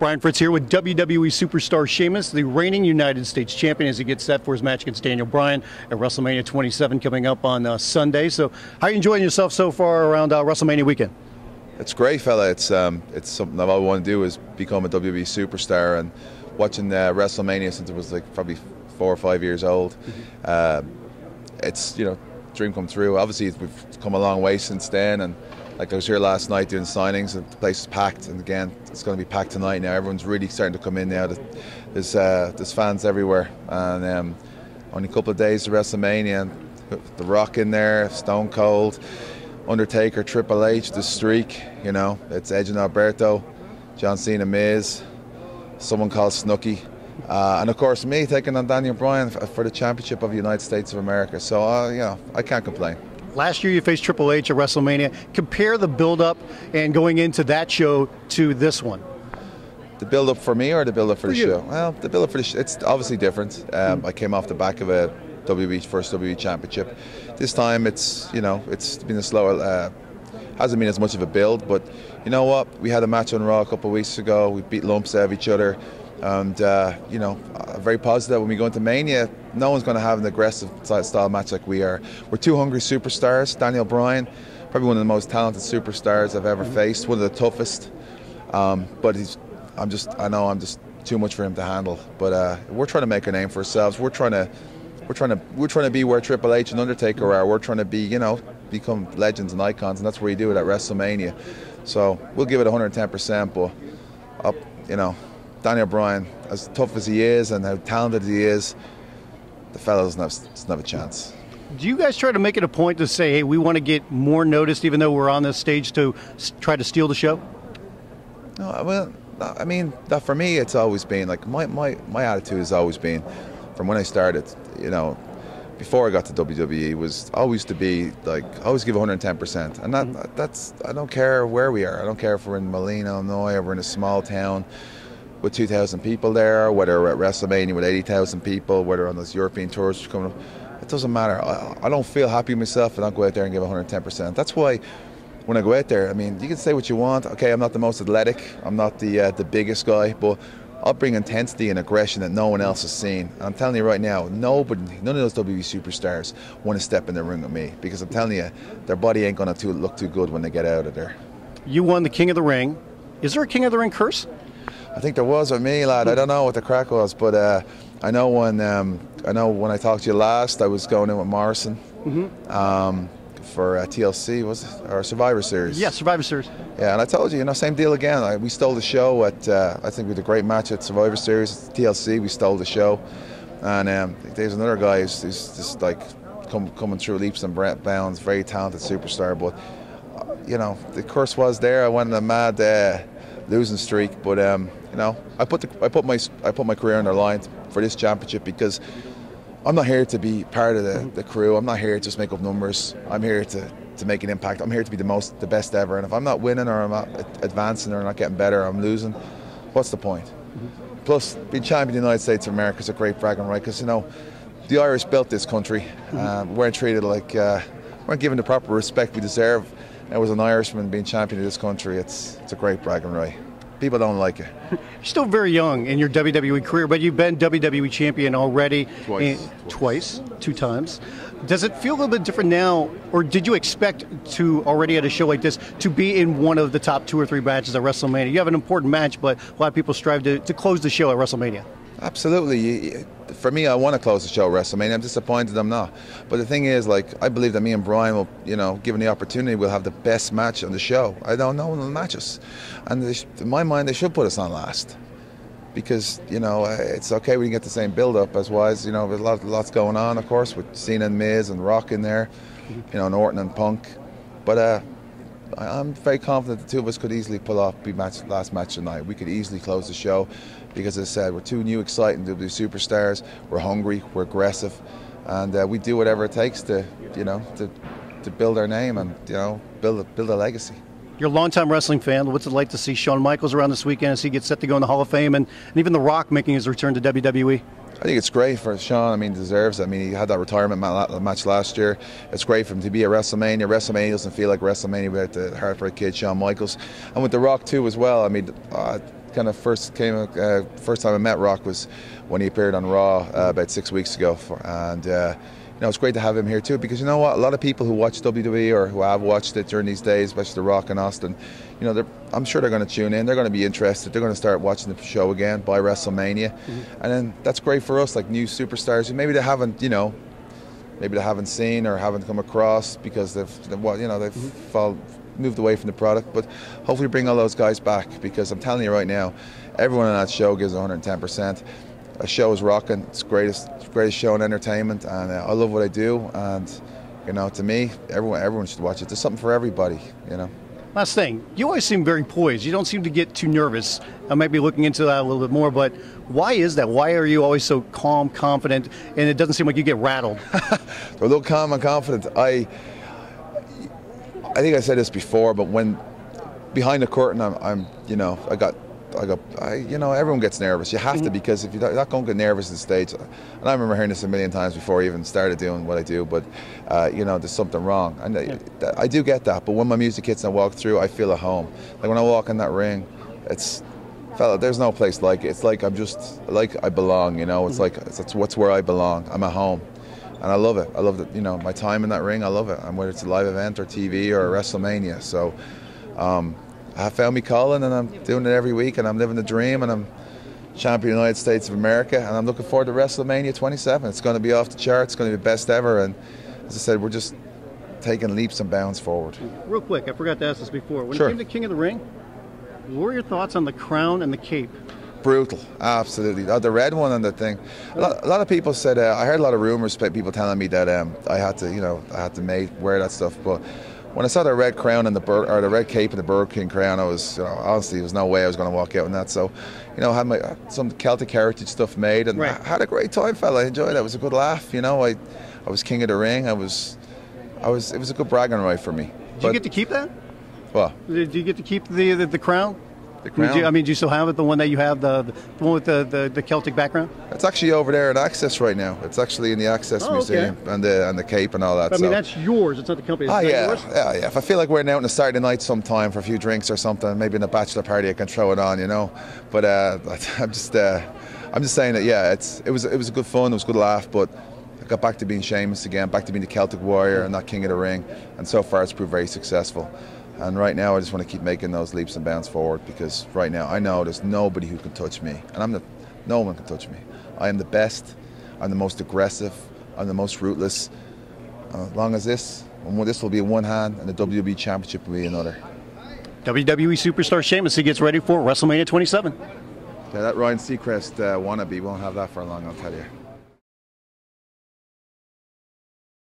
Brian Fritz here with WWE superstar Sheamus, the reigning United States champion, as he gets set for his match against Daniel Bryan at WrestleMania XXVII coming up on Sunday. So how are you enjoying yourself so far around WrestleMania weekend? It's great, fella. It's something I've always wanted to do, is become a WWE superstar. And watching WrestleMania since I was like probably 4 or 5 years old, it's, you know, dream come true. Obviously we've come a long way since then, and like I was here last night doing signings and the place is packed, and again it's going to be packed tonight. Now everyone's really starting to come in now. There's fans everywhere, and only a couple of days to WrestleMania, and The Rock in there, Stone Cold, Undertaker, Triple H, the Streak, you know, it's Edge and Alberto, John Cena, Miz, someone called Snooki, and of course me taking on Daniel Bryan for the championship of the United States of America. So you know, I can't complain. Last year you faced Triple H at WrestleMania. Compare the build-up and going into that show to this one. The build-up for me or the build-up for the you. show? Well, the build-up for the show, it's obviously different. I came off the back of a first WWE championship. This time it's, you know, it's been a slower, hasn't been as much of a build, but you know what? We had a match on Raw a couple of weeks ago. We beat lumps out of each other. And, you know, very positive when we go into Mania. No one's going to have an aggressive style match like we are. We're two hungry superstars. Daniel Bryan, probably one of the most talented superstars I've ever faced, one of the toughest. But I know I'm just too much for him to handle. But we're trying to make a name for ourselves. We're trying to be where Triple H and Undertaker are. We're trying to be, you know, become legends and icons, and that's where you do it at WrestleMania. So we'll give it 110%. But you know, Daniel Bryan, as tough as he is and how talented he is, the fellow doesn't have a chance. Do you guys try to make it a point to say, hey, we want to get more noticed even though we're on this stage, to try to steal the show? No, well, I mean, that for me, it's always been, like, my attitude has always been, from when I started, you know, before I got to WWE, was always to be, like, always give 110%. And that's, I don't care where we are. I don't care if we're in Moline, Illinois, or we're in a small town with 2,000 people there, whether we're at WrestleMania with 80,000 people, whether on those European tours coming up. It doesn't matter. I don't feel happy with myself and I'll go out there and give 110%. That's why when I go out there, I mean, you can say what you want. Okay, I'm not the most athletic, I'm not the biggest guy, but I'll bring intensity and aggression that no one else has seen. And I'm telling you right now, none of those WWE superstars want to step in the ring with me, because I'm telling you, their body ain't going to look too good when they get out of there. You won the King of the Ring. Is there a King of the Ring curse? I think there was with me, lad. I don't know what the crack was, but I know when I talked to you last, I was going in with Morrison for TLC, was it, or Survivor Series? Yeah, Survivor Series. Yeah, and I told you, you know, same deal again. We stole the show at. I think we had a great match at Survivor Series, TLC. We stole the show, and there's another guy who's just like coming through leaps and bounds, very talented superstar. But you know, the curse was there. I went on a mad losing streak, but you know, I put my career on the line for this championship, because I'm not here to be part of the crew. I'm not here to just make up numbers. I'm here to make an impact. I'm here to be the best ever. And if I'm not winning, or I'm not advancing, or I'm not getting better, I'm losing, what's the point? Plus, being champion of the United States of America is a great bragging right, because, you know, the Irish built this country. We weren't treated like, weren't given the proper respect we deserve. I was an Irishman being champion of this country. It's a great bragging right. People don't like it. You're still very young in your WWE career, but you've been WWE champion already twice, 2 times. Does it feel a little bit different now, or did you expect to already at a show like this to be in one of the top 2 or 3 matches at WrestleMania? You have an important match, but a lot of people strive to close the show at WrestleMania. Absolutely. For me, I want to close the show at WrestleMania. I'm disappointed I'm not. But the thing is, like, I believe that me and Bryan will, you know, given the opportunity, we'll have the best match on the show. I don't know when they'll match us. And in my mind, they should put us on last. Because, you know, it's okay we can get the same build-up as wise. You know, there's lots going on, of course, with Cena and Miz and Rock in there, you know, and Orton and Punk. But I'm very confident the two of us could easily pull off last match tonight. We could easily close the show, because, as I said, we're 2 new, exciting WWE superstars. We're hungry, we're aggressive, and we do whatever it takes to, you know, to build our name and, you know, build a legacy. You're a longtime wrestling fan. What's it like to see Shawn Michaels around this weekend as he gets set to go in the Hall of Fame, and even The Rock making his return to WWE? I think it's great for Shawn. I mean, he deserves it. I mean, he had that retirement match last year. It's great for him to be at WrestleMania. WrestleMania doesn't feel like WrestleMania without the Heartbreak Kid, Shawn Michaels. And with The Rock, too, as well. I mean, kind of first time I met Rock was when he appeared on Raw about 6 weeks ago, and you know, it's great to have him here too, because you know what, a lot of people who watch WWE or who have watched it during these days, especially The Rock and Austin, you know, I'm sure they're going to tune in, they're going to be interested, they're going to start watching the show again by WrestleMania, and then that's great for us, like new superstars who maybe they haven't, you know, maybe they haven't seen or haven't come across because they've moved away from the product, but hopefully bring all those guys back, because I'm telling you right now, everyone on that show gives 110%. A show is rocking. It's greatest show in entertainment, and I love what I do. And you know, to me, everyone should watch it. There's something for everybody. You know. Last thing, you always seem very poised. You don't seem to get too nervous. I might be looking into that a little bit more, but why is that? Why are you always so calm, confident, and it doesn't seem like you get rattled? A little calm and confident. I think I said this before, but when behind the curtain, I'm you know, you know, everyone gets nervous. You have to, because if you're not going to get nervous on stage, and I remember hearing this a million times before I even started doing what I do, but you know, there's something wrong, and I do get that. But when my music hits and I walk through, I feel at home. Like when I walk in that ring, there's no place like it. It's like I belong. You know, it's like it's what's where I belong. I'm at home. And I love it. I love you know, my time in that ring. I love it. And whether it's a live event or TV or WrestleMania. So I found me calling, and I'm doing it every week, and I'm living the dream, and I'm champion of the United States of America, and I'm looking forward to WrestleMania 27. It's going to be off the charts. It's going to be best ever. And as I said, we're just taking leaps and bounds forward. Real quick, I forgot to ask this before. When Sure. it came to King of the Ring, what were your thoughts on the crown and the cape? Brutal, absolutely. The red one and the thing. A lot of people said. I heard a lot of rumors, people telling me that I had to wear that stuff. But when I saw the red crown and the red cape and the Burger King crown, I was, you know, honestly, there was no way I was going to walk out in that. So, you know, I had some Celtic heritage stuff made, and I had a great time, fella. I enjoyed it. It was a good laugh. You know, I was king of the ring. It was a good bragging right for me. Did you get to keep that? What? Did you get to keep the crown? The crown? Do you still have it? The one that you have, the one with the Celtic background? It's actually over there in Access right now. It's actually in the Access Museum, and the cape and all that. But, I mean, that's yours. It's not the company's. Yeah. If I feel like we're out on a Saturday night sometime for a few drinks or something, maybe in a bachelor party, I can throw it on, you know. But I'm just saying that it was a good fun. It was a good laugh, but I got back to being Sheamus again, back to being the Celtic Warrior and not King of the Ring, and so far it's proved very successful. And right now I just want to keep making those leaps and bounds forward, because right now I know there's nobody who can touch me, and no one can touch me. I am the best, I'm the most aggressive, I'm the most ruthless. As long as this will be in one hand and the WWE Championship will be another. WWE superstar Sheamus, he gets ready for WrestleMania 27. Yeah, that Ryan Seacrest wannabe won't have that for long, I'll tell you.